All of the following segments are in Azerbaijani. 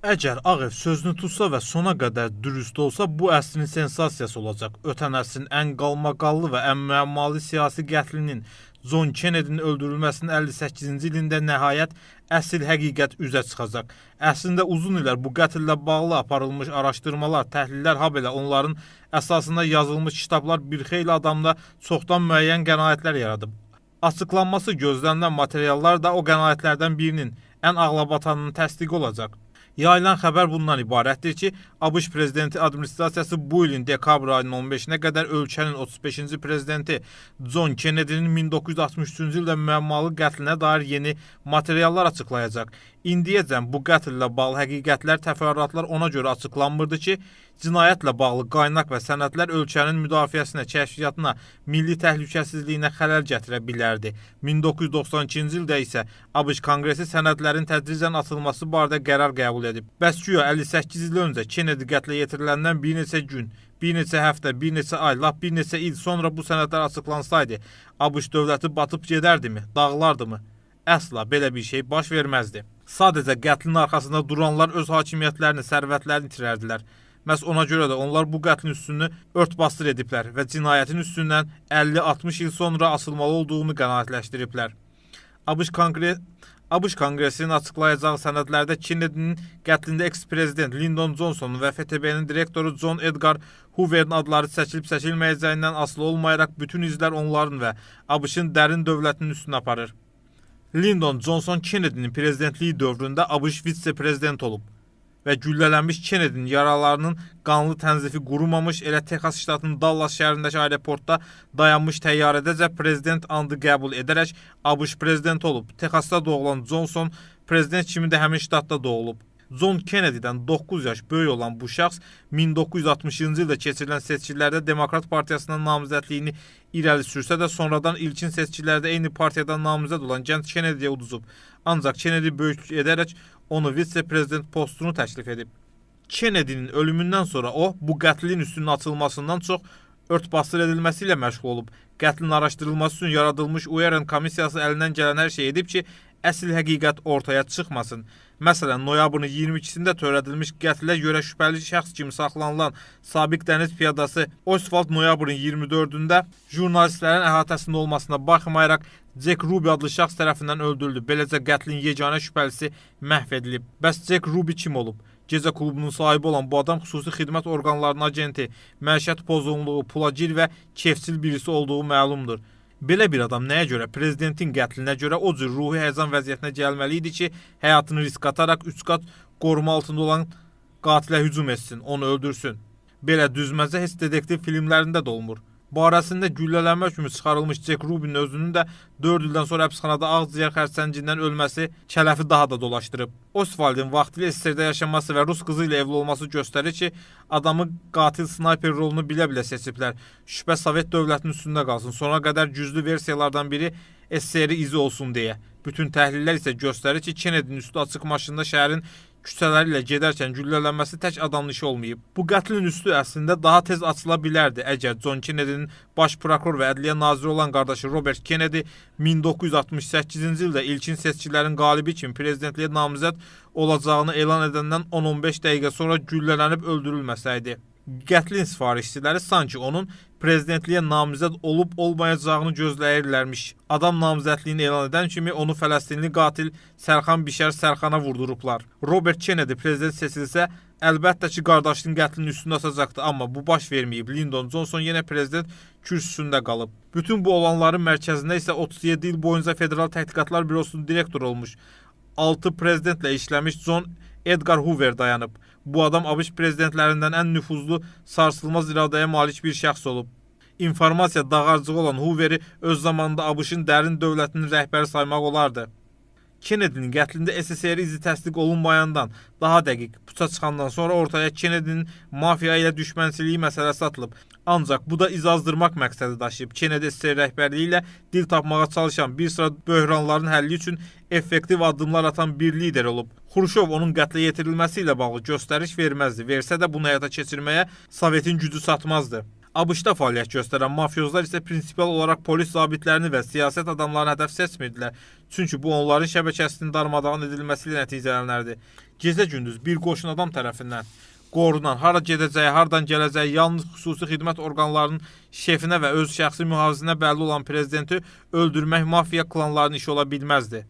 Əgər Ağ Ev sözünü tutsa və sona qədər dürüst olsa, bu əsrin sensasiyası olacaq. Ötən əsrin ən qalmaqallı və ən müəmmalı siyasi qətlinin, John Kennedy'nin öldürülməsinin 58-ci ilində nəhayət əsl həqiqət üzə çıxacaq. Əslində uzun illər bu qətllə bağlı aparılmış araşdırmalar, təhlillər, habelə onların əsasında yazılmış kitablar bir xeyli adamda çoxdan müəyyən qənaətlər yaradıb. Açıqlanması gözlənilən materiallar da o qənaətlərdən birinin, ən ağlabatanının təsdiqi olacaq. Yayılan xəbər bundan ibarətdir ki, ABŞ prezidenti administrasiyası bu ilin dekabr ayının 15-nə qədər ölkənin 35-ci prezidenti John Kennedy'nin 1963-cü ildə müəmmalı qətlinə dair yeni materiallar açıqlayacaq. İndiyəcən bu qətllə bağlı həqiqətlər, təfərrüatlar ona görə açıqlanmırdı ki, cinayətlə bağlı qaynaq və sənədlər ölkənin müdafiəsinə, kəşfiyyatına, milli təhlükəsizliyinə xələl gətirə bilərdi. 1992-ci ildə isə ABŞ Konqresi sənədlərin tədricən atılması barədə qərar qəbul edib. Bəs güya 58 il öncə Kennedy qətlə yetiriləndən bir neçə gün, bir neçə həftə, bir neçə ay, lap bir neçə il sonra bu sənədlər açıqlansaydı, ABŞ dövləti batıb gedərdimi, dağılardımı? Əsla belə bir şey baş verməzdi. Sadəcə qətlin arxasında duranlar öz hakimiyyətlərini, sərvətlərini itirərdilər. Məhz ona görə də onlar bu qətlin üstünü ört-basdır ediblər və cinayətin üstündən 50-60 il sonra asılmalı olduğunu qənaətləşdiriblər. ABŞ Konqresinin açıqlayacağı sənədlərdə Kennedy'nin qətlində eks-prezident Lyndon Johnsonun və FTB-nin direktoru John Edgar Hoover'ın adları çəkilib-çəkilməyəcəyindən asılı olmayaraq bütün izlər onların və ABŞ-ın dərin dövlətinin üstünə aparır. Lyndon Johnson Kennedy'nin prezidentliyi dövründə ABŞ vitse-prezident olub və güllələnmiş Kennedy'nin yaralarının qanlı tənzifi qurumamış, elə Texas ştatının Dallas şəhərindəki aeroportda dayanmış təyyarədəcə prezident andı qəbul edərək ABŞ prezidenti olub. Texasda doğulan Johnson prezident kimi də həmin ştatda doğulub. John Kennedy'dən 9 yaş böyük olan bu şəxs 1960-cı ildə keçirilən seçkilərdə Demokrat Partiyasının namizədliyini irəli sürsə də sonradan ilkin seçkilərdə eyni partiyadan namizəd olan gənc Kennedy'yə uduzub. Ancaq Kennedy böyüklük edərək onu vitse-prezident postunu təklif edib. Kennedy'nin ölümündən sonra o, bu qətlin üstünün açılmasından çox ört-basdır edilməsi ilə məşğul olub. Qətlin araşdırılması üçün yaradılmış Warren komissiyası əlindən gələn hər şey edib ki, əsl həqiqət ortaya çıxmasın. Məsələn, noyabrın 22-sində törədilmiş qətlə görə şübhəli şəxs kimi saxlanılan sabiq dəniz piyadası Oswald noyabrın 24-də jurnalistlərin əhatəsində olmasına baxmayaraq Jack Ruby adlı şəxs tərəfindən öldürüldü. Beləcə qətlin yeganə şübhəlisi məhv edilib. Bəs Jack Ruby kim olub? Gecə klubunun sahibi olan bu adam xüsusi xidmət orqanlarının agenti, məişət pozğunluğu, pulacir və kefsil birisi olduğu məlumdur. Belə bir adam nəyə görə prezidentin qətlinə görə o cür ruhi həyəcan vəziyyətinə gəlməli idi ki, həyatını risk ataraq 3 qat qoruma altında olan qatilə hücum etsin, onu öldürsün. Belə düzməzə heç detektiv filmlərində də olmur. Barəsində güllələnmə kimi çıxarılmış Jack Ruby'nin özünün də 4 ildən sonra həbsxanada ağciyər xərçəngindən ölməsi kələfi daha da dolaşdırıb. Oswald'ın vaxtilə SSR-də yaşaması və rus qızı ilə evli olması göstərir ki, adamı qatil snayper rolunu bilə-bilə seçiblər. Şübhə Sovet dövlətinin üstündə qalsın, sona qədər güclü versiyalardan biri SSR-i izi olsun deyə. Bütün təhlillər isə göstərir ki, Kennedy'nin üstü açıq maşında şəhərin küçələri ilə gedərkən güllələnməsi tək adamın işi olmayıb. Bu qətlin üstü əslində daha tez açıla bilərdi əgər John Kennedy'nin baş prokuror və ədliyyə naziri olan qardaşı Robert Kennedy 1968-ci ildə ilkin seçkilərin qalibi kimi prezidentliyə namizəd olacağını elan edəndən 10-15 dəqiqə sonra güllələnib öldürülməsəydi. Qətlin sifarişçiləri sanki onun prezidentliyə namizəd olub-olmayacağını gözləyirlərmiş. Adam namizədliyini elan edən kimi onu Fələstinli qatil Sərxan Bişər Sərxana vurdurublar. Robert Kennedy prezident seçilsə, əlbəttə ki, qardaşının qətlinin üstünü açacaqdı, amma bu baş verməyib. Lyndon Johnson yenə prezident kürsüsündə qalıb. Bütün bu olanların mərkəzində isə 37 il boyunca Federal Təhqiqatlar Bürosunun direktoru olmuş, 6 prezidentlə işləmiş John Edgar Hoover dayanıb. Bu adam ABŞ prezidentlərindən ən nüfuzlu, sarsılmaz iradəyə malik bir şəxs olub. İnformasiya dağarcığı olan Hooveri öz zamanında ABŞ-ın dərin dövlətinin rəhbəri saymaq olardı. Kennedy'nin qətlində SSR izi təsdiq olunmayandan, daha dəqiq, puça çıxandan sonra ortaya Kennedy'nin mafiya ilə düşmənçiliyi məsələsi atılıb. Ancaq bu da iz azdırmaq məqsədi daşıyıb. Kennedy SSR rəhbərliyi ilə dil tapmağa çalışan, bir sıra böhranların həlli üçün effektiv addımlar atan bir lider olub. Xruşov onun qətlə yetirilməsi ilə bağlı göstəriş verməzdi. Versə də bunu həyata keçirməyə Sovetin gücü çatmazdı. ABŞ-da fəaliyyət göstərən mafyozlar isə prinsipial olaraq polis zabitlərini və siyasət adamlarını hədəf seçmirdilər. Çünki bu onların şəbəkəsinin darmadağın edilməsi ilə nəticələnərdi. Gecə-gündüz bir qoşun adam tərəfindən qorunan, hara gedəcəyi, hardan gələcəyi yalnız xüsusi xidmət orqanlarının şefinə və öz şəxsi mühafizinə bəlli olan prezidenti öldürmək mafiya klanlarının işi ola bilməzdi.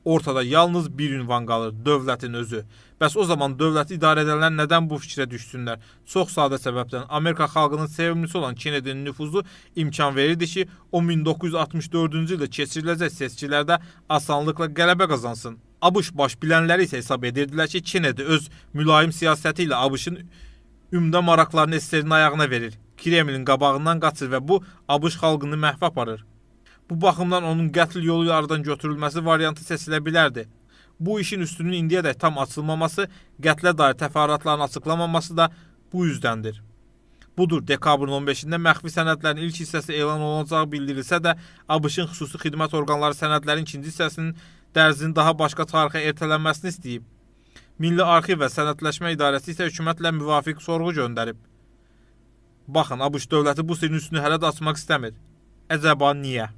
Ortada yalnız bir ünvan qalır, dövlətin özü. Bəs o zaman dövləti idarə edənlər nədən bu fikrə düşsünlər? Çox sadə səbəbdən. Amerika xalqının sevimlisi olan Kennedy'nin nüfuzu imkan verirdi ki, o 1964-cü ildə keçiriləcək seçkilərdə asanlıqla qələbə qazansın. ABŞ baş bilənləri isə hesab edirdilər ki, Kennedy öz mülayim siyasəti ilə ABŞ-ın ümdə maraqlarını SSR-in ayağına verir. Kremlin qabağından qaçır və bu ABŞ xalqını məhv aparır. Bu baxımdan onun qətl yolu ilə aradan götürülməsi variantı seçilə bilərdi. Bu işin üstünün indiyədək tam açılmaması, qətlə dair təfərrüatların açıqlamaması da bu yüzdəndir. Budur, dekabrın 15-də məxfi sənədlərin ilk hissəsi elan olunacağı bildirilsə də, ABŞ-ın xüsusi xidmət orqanları sənədlərin ikinci hissəsinin dərzinin daha başqa tarixə ertələnməsini istəyib. Milli Arxiv və Sənədləşmə İdarəsi isə hökumətlə müvafiq sorğu göndərib. Baxın, ABŞ dövləti bu sirrin üstünü hələ də açmaq istəmir. Əcəba niyə?